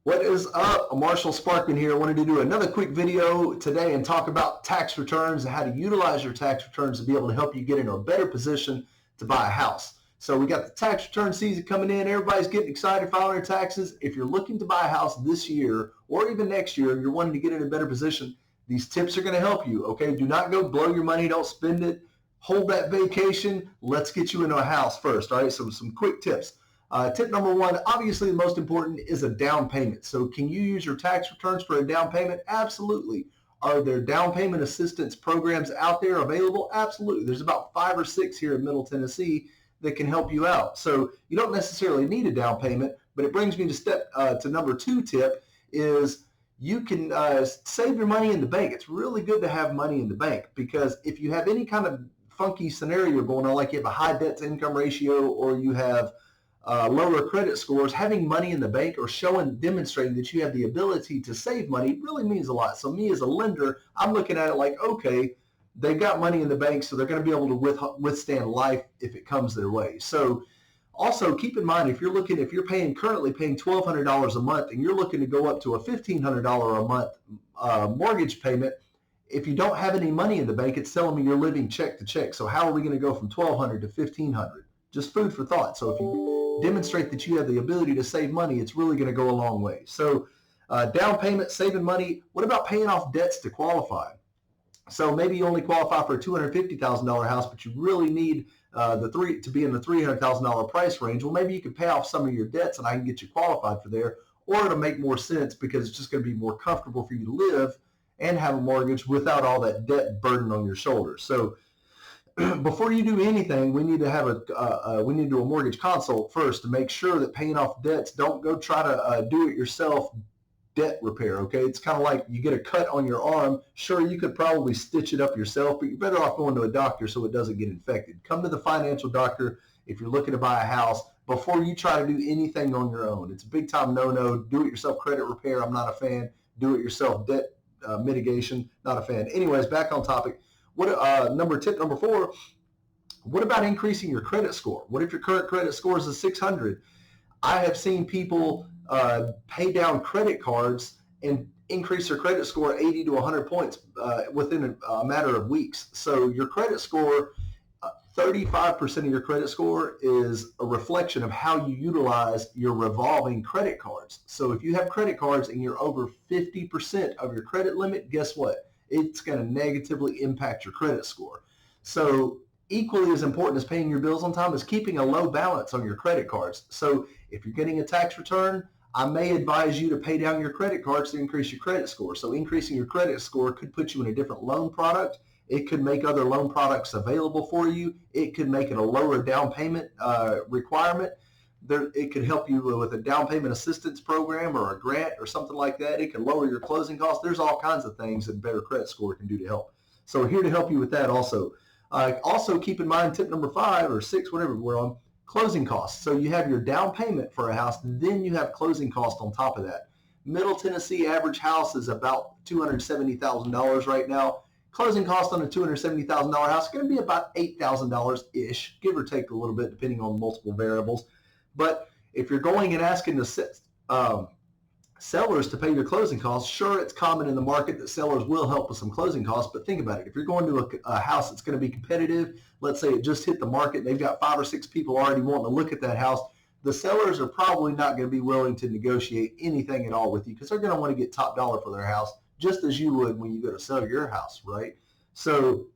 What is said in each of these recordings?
What is up? Marshall Sparkman here. I wanted to do another quick video today and talk about tax returns and how to utilize your tax returns to be able to help you get into a better position to buy a house. So we got the tax return season coming in. Everybody's getting excited filing their taxes. If you're looking to buy a house this year or even next year and you're wanting to get in a better position, these tips are going to help you, okay? Do not go blow your money. Don't spend it. Hold that vacation. Let's get you into a house first, all right? So some quick tips. Tip number one, obviously the most important is a down payment. So can you use your tax returns for a down payment? Absolutely. Are there down payment assistance programs out there available? Absolutely. There's about 5 or 6 here in Middle Tennessee that can help you out. So you don't necessarily need a down payment, but it brings me to number 2 tip is you can save your money in the bank. It's really good to have money in the bank because if you have any kind of funky scenario going on, like you have a high debt to income ratio or you have lower credit scores, having money in the bank or demonstrating that you have the ability to save money really means a lot. So me as a lender, I'm looking at it like, okay, they've got money in the bank, so they're going to be able to withstand life if it comes their way. So also keep in mind, if you're currently paying $1,200 a month and you're looking to go up to a $1,500 a month mortgage payment, if you don't have any money in the bank, it's telling me you're living check to check. So how are we going to go from $1,200 to $1,500? Just food for thought. So if you demonstrate that you have the ability to save money, it's really going to go a long way. So down payment, saving money. What about paying off debts to qualify? So maybe you only qualify for a $250,000 house, but you really need to be in the $300,000 price range. Well, maybe you could pay off some of your debts and I can get you qualified for there, or it'll make more sense because it's just going to be more comfortable for you to live and have a mortgage without all that debt burden on your shoulders. So before you do anything, we need to have a mortgage consult first to make sure that paying off debts. Don't go try to do it yourself debt repair. Okay, it's kind of like you get a cut on your arm. Sure, you could probably stitch it up yourself, but you're better off going to a doctor so it doesn't get infected. Come to the financial doctor if you're looking to buy a house before you try to do anything on your own. It's a big time no-no. Do it yourself credit repair. I'm not a fan. Do it yourself debt mitigation. Not a fan. Anyways, back on topic. Tip number 4, what about increasing your credit score? What if your current credit score is a 600? I have seen people pay down credit cards and increase their credit score 80 to 100 points within a matter of weeks. So your credit score, 35% of your credit score is a reflection of how you utilize your revolving credit cards. So if you have credit cards and you're over 50% of your credit limit, guess what? It's going to negatively impact your credit score. So equally as important as paying your bills on time is keeping a low balance on your credit cards. So if you're getting a tax return, I may advise you to pay down your credit cards to increase your credit score. So increasing your credit score could put you in a different loan product. It could make other loan products available for you. It could make it a lower down payment requirement. It could help you with a down payment assistance program or a grant or something like that. It can lower your closing costs. There's all kinds of things that better credit score can do to help. So we're here to help you with that also. Also keep in mind tip number 5 or 6, whatever we're on, closing costs. So you have your down payment for a house, then you have closing costs on top of that. Middle Tennessee average house is about $270,000 right now. Closing cost on a $270,000 house is going to be about $8,000-ish, give or take a little bit depending on multiple variables. But if you're going and asking the sellers to pay your closing costs, sure, it's common in the market that sellers will help with some closing costs, but think about it. If you're going to a house that's going to be competitive, let's say it just hit the market, they've got 5 or 6 people already wanting to look at that house, the sellers are probably not going to be willing to negotiate anything at all with you because they're going to want to get top dollar for their house, just as you would when you go to sell your house, right? So,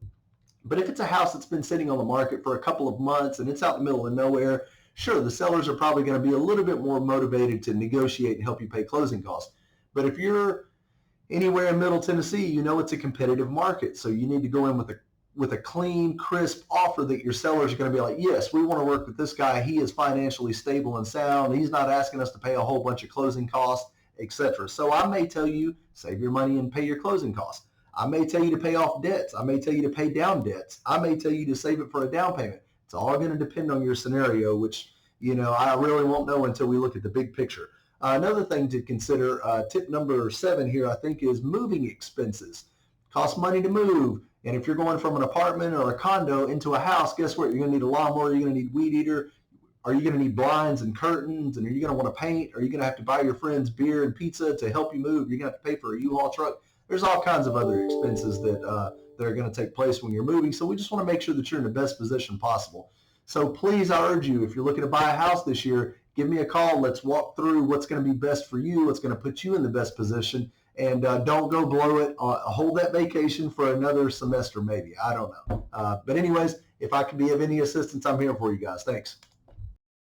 but if it's a house that's been sitting on the market for a couple of months and it's out in the middle of nowhere, sure, the sellers are probably going to be a little bit more motivated to negotiate and help you pay closing costs. But if you're anywhere in Middle Tennessee, you know it's a competitive market. So you need to go in with a clean, crisp offer that your sellers are going to be like, yes, we want to work with this guy. He is financially stable and sound. He's not asking us to pay a whole bunch of closing costs, etc. So I may tell you, save your money and pay your closing costs. I may tell you to pay off debts. I may tell you to pay down debts. I may tell you to save it for a down payment. It's all going to depend on your scenario, which, I really won't know until we look at the big picture. Another thing to consider, tip number 7 here, I think, is moving expenses. Costs money to move. And if you're going from an apartment or a condo into a house, guess what? You're going to need a lawnmower. You're going to need weed eater. Are you going to need blinds and curtains? And are you going to want to paint? Are you going to have to buy your friends beer and pizza to help you move? You're going to have to pay for a U-Haul truck. There's all kinds of other expenses that are going to take place when you're moving. So we just want to make sure that you're in the best position possible. So please, I urge you, if you're looking to buy a house this year, give me a call. Let's walk through what's going to be best for you, what's going to put you in the best position. And don't go blow it. Hold that vacation for another semester maybe. I don't know. But anyways, if I can be of any assistance, I'm here for you guys. Thanks.